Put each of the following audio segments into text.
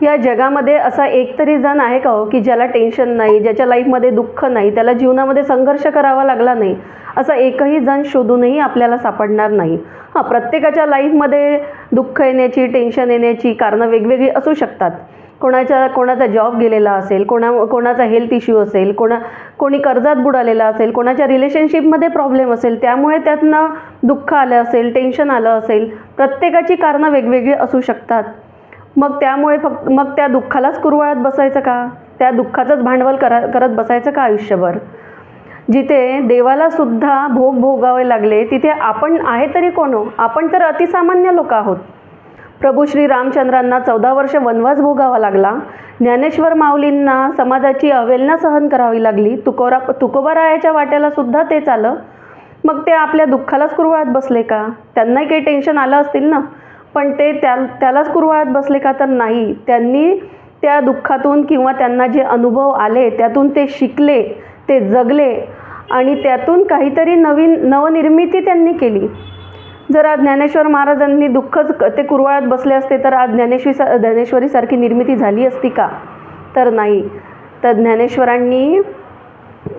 या जगामध्ये असा एक तरी जण आहे का हो की ज्याला टेन्शन नाही, ज्याच्या लाईफमध्ये दुःख नाही, त्याला जीवनामध्ये संघर्ष करावा लागला नाही, असा एकही जण शोधूनही आपल्याला सापडणार नाही. हां, प्रत्येकाच्या लाईफमध्ये दुःख येण्याची, टेन्शन येण्याची कारणं वेगवेगळी असू शकतात. कोणाचा जॉब गेलेला असेल, कोणाचा हेल्थ इश्यू असेल, कोणी कर्जात बुडालेला असेल, कोणाच्या रिलेशनशिपमध्ये प्रॉब्लेम असेल, त्यामुळे त्यातनं दुःख आलं असेल, टेन्शन आलं असेल. प्रत्येकाची कारणं वेगवेगळी असू शकतात. मग त्या दुःखालाच कुरवाळत बसायचं का? त्या दुःखाचंच भांडवल करत बसायचं का आयुष्यभर? जिथे देवाला सुद्धा भोग भोगावे लागले, तिथे आपण आहे तरी कोण हो? आपण तर अतिसामान्य लोक आहोत. प्रभू श्री रामचंद्रांना 14 वर्ष वनवास भोगावा लागला. ज्ञानेश्वर माऊलींना समाजाची अवहेलना सहन करावी लागली. तुकोबारायाच्या वाट्याला सुद्धा तेच आलं. मग ते आपल्या दुःखालाच कुरवाळत बसले का? त्यांनाही काही टेन्शन आलं असतील ना, पण ते त्यालाच कुरवाळत बसले का? तर नाही. त्यांनी त्या दुःखातून किंवा त्यांना जे अनुभव आले त्यातून ते शिकले, ते जगले आणि त्यातून काहीतरी नवनिर्मिती त्यांनी केली. जर आज ज्ञानेश्वर महाराजांनी दुःखच ते कुरवाळत बसले असते तर आज ज्ञानेश्वरीसारखी निर्मिती झाली असती का? तर नाही. तर ज्ञानेश्वरांनी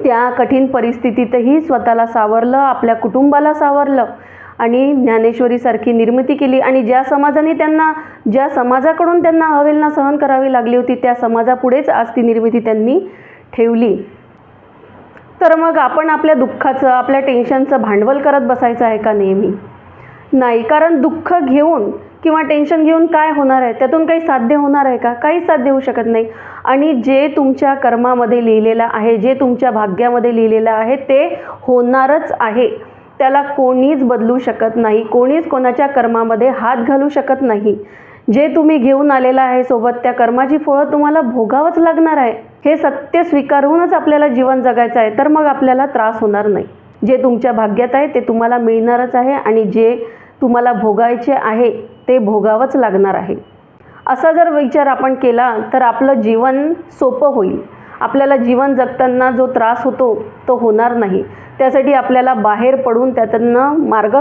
त्या कठीण परिस्थितीतही स्वतःला सावरलं, आपल्या कुटुंबाला सावरलं आणि ज्ञानेश्वरीसारखी निर्मिती केली. आणि ज्या समाजाकडून त्यांना अवहेलना सहन करावी लागली होती, त्या समाजापुढेच आज ती निर्मिती त्यांनी ठेवली. तर मग आपण आपल्या दुःखाचं, आपल्या टेन्शनचं भांडवल करत बसायचं आहे का नेहमी? नाही. कारण दुःख घेऊन किंवा टेन्शन घेऊन काय होणार आहे? त्यातून काही साध्य होणार आहे का? काहीच साध्य होऊ शकत नाही. आणि जे तुमच्या कर्मामध्ये लिहिलेलं आहे, जे तुमच्या भाग्यामध्ये लिहिलेलं आहे, ते होणारच आहे. त्याला कोणीच बदलू शकत नाही. कोणीच कोणाच्या कर्मामध्ये हात घालू शकत नाही. जे तुम्ही घेऊन आलेलं आहे सोबत, त्या कर्माची फळं तुम्हाला भोगावंच लागणार आहे. हे सत्य स्वीकारूनच आपल्याला जीवन जगायचं आहे. तर मग आपल्याला त्रास होणार नाही. जे तुमच्या भाग्यात आहे ते तुम्हाला मिळणारच आहे आणि जे तुम्हाला भोगायचे आहे ते भोगावंच लागणार आहे. असा जर विचार आपण केला तर आपलं जीवन सोपं होईल. आपल्याला जीवन जगताना जो त्रास होतो तो होणार नाही. त्यासाठी आपल्याला बाहेर पडून त्यातनं मार्ग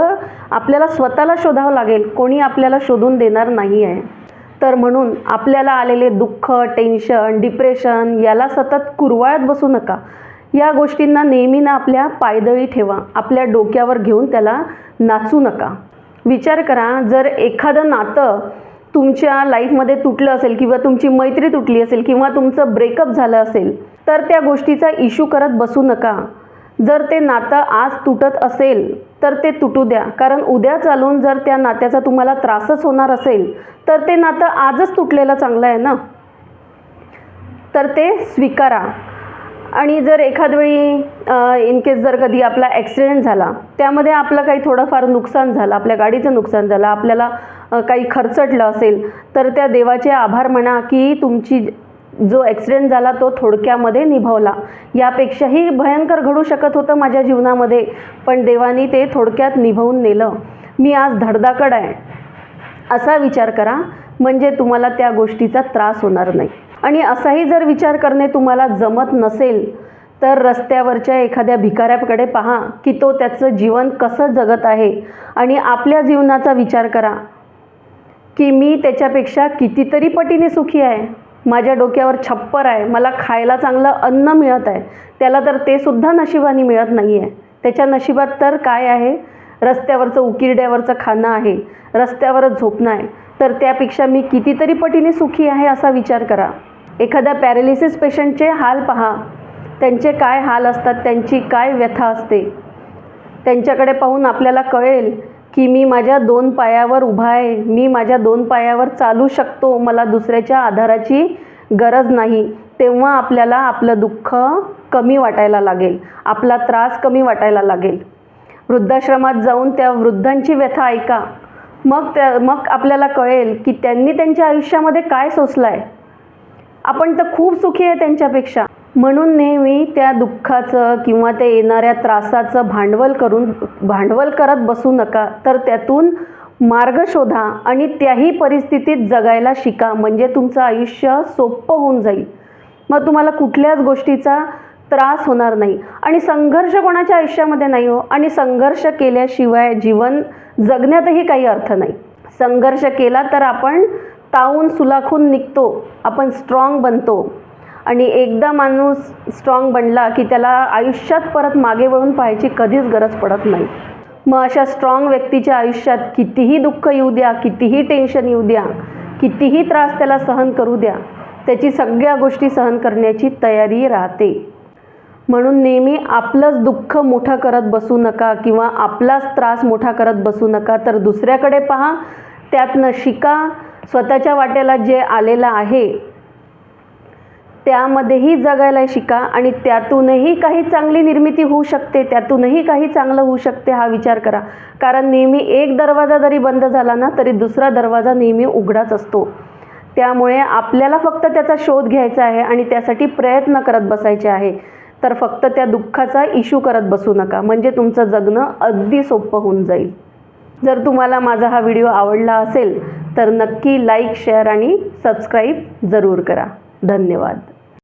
आपल्याला स्वतःला शोधावं लागेल. कोणी आपल्याला शोधून देणार नाही आहे. तर म्हणून आपल्याला आलेले दुःख, टेन्शन, डिप्रेशन याला सतत कुरवाळत बसू नका. या गोष्टींना नेहमी आपल्या पायदळी ठेवा. आपल्या डोक्यावर घेऊन त्याला नाचू नका. विचार करा, जर एखादं नातं तुमच्या लाईफमध्ये तुटलं असेल किंवा तुमची मैत्री तुटली असेल किंवा तुमचं ब्रेकअप झालं असेल, तर त्या गोष्टीचा इश्यू करत बसू नका. जर ते नातं आज तुटत असेल तर ते तुटू द्या. कारण उद्या चालून जर त्या नात्याचा तुम्हाला त्रासच होणार असेल तर ते नातं आजच तुटलेलं चांगलं आहे ना. तर ते स्वीकारा. आणि जर एखाद वेळी इनकेस जर कधी आपला ॲक्सिडेंट झाला, त्यामध्ये आपलं काही थोडंफार नुकसान झालं, आपल्या गाडीचं नुकसान झालं, आपल्याला काही खर्चटलं असेल, तर त्या देवाचे आभार म्हणा की तुमची जो ॲक्सिडेंट झाला तो थोडक्यामध्ये निभावला. यापेक्षाही भयंकर घडू शकत होतं माझ्या जीवनामध्ये, पण देवानी ते थोडक्यात निभावून नेलं. मी आज धडधाकड आहे असा विचार करा, म्हणजे तुम्हाला त्या गोष्टीचा त्रास होणार नाही. आणि असाही जर विचार करणे तुम्हाला जमत नसेल तर रस्त्यावरच्या एखाद्या भिकाऱ्याकडे पहा की तो त्याचं जीवन कसं जगत आहे आणि आपल्या जीवनाचा विचार करा की मी त्याच्यापेक्षा कितीतरी पटीने सुखी आहे. माझ्या डोक्यावर छप्पर आहे, मला खायला चांगलं अन्न मिळत आहे, त्याला तर ते सुद्धा नशिबाने मिळत नाही आहे. त्याच्या नशिबात तर काय आहे? रस्त्यावरचं उकिरड्यावरचं खाणं आहे, रस्त्यावरच झोपणं आहे. तर त्यापेक्षा मी कितीतरी पटीने सुखी आहे असा विचार करा. एखाद्या पॅरालिसिस पेशंटचे हाल पहा, त्यांचे काय हाल असतात, त्यांची काय व्यथा असते. त्यांच्याकडे पाहून आपल्याला कळेल की मी माझ्या 2 पायावर उभा आहे, मी माझ्या 2 पायावर चालू शकतो, मला दुसऱ्याच्या आधाराची गरज नाही. तेव्हा आपल्याला आपलं दुःख कमी वाटायला लागेल, आपला त्रास कमी वाटायला लागेल. वृद्धाश्रमात जाऊन त्या वृद्धांची व्यथा ऐका. मग आपल्याला कळेल की त्यांनी त्यांच्या आयुष्यामध्ये काय सोसलं आहे. आपण तर खूप सुखी आहे त्यांच्यापेक्षा. म्हणून नेहमी त्या दुःखाचं किंवा त्या येणाऱ्या त्रासाचं भांडवल करत बसू नका. तर त्यातून मार्ग शोधा आणि त्याही परिस्थितीत जगायला शिका. म्हणजे तुमचं आयुष्य सोपं होऊन जाईल. मग तुम्हाला कुठल्याच गोष्टीचा त्रास होणार नाही. आणि संघर्ष कोणाच्या आयुष्यामध्ये नाही हो. आणि संघर्ष केल्याशिवाय जीवन जगण्यातही काही अर्थ नाही. संघर्ष केला तर आपण तावून सुलाखून निघतो, आपण स्ट्रॉंग बनतो. आणि एकदा माणूस स्ट्रॉंग बनला की त्याला आयुष्यात परत मागे वळून पाहायची कधीच गरज पडत नाही. मग अशा स्ट्रॉंग व्यक्तीच्या आयुष्यात कितीही दुःख येऊ द्या, कितीही टेन्शन येऊ द्या, कितीही त्रास त्याला सहन करू द्या, त्याची सगळ्या गोष्टी सहन करण्याची तयारी राहते. म्हणून नेहमी आपलंच दुःख मोठं करत बसू नका किंवा आपलाच त्रास मोठा करत बसू नका, तर दुसऱ्याकडे पहा, त्यातनं शिका. स्वतःच्या वाट्याला जे आलेलं आहे त्यामध्येही जगायला शिका आणि त्यातूनही काही चांगली निर्मिती होऊ शकते, त्यातूनही काही चांगलं होऊ शकते हा विचार करा. कारण नेहमी एक दरवाजा जरी बंद झाला ना तरी दुसरा दरवाजा नेहमी उघडाच असतो. त्यामुळे आपल्याला फक्त त्याचा शोध घ्यायचा आहे आणि त्यासाठी प्रयत्न करत बसायचे आहे. तर फक्त त्या दुःखाचा इश्यू करत बसू नका, म्हणजे तुमचं जगणं अगदी सोपं होऊन जाईल. जर तुम्हाला माझा हा व्हिडिओ आवडला असेल तर नक्की लाईक, शेअर आणि सबस्क्राईब जरूर करा. धन्यवाद.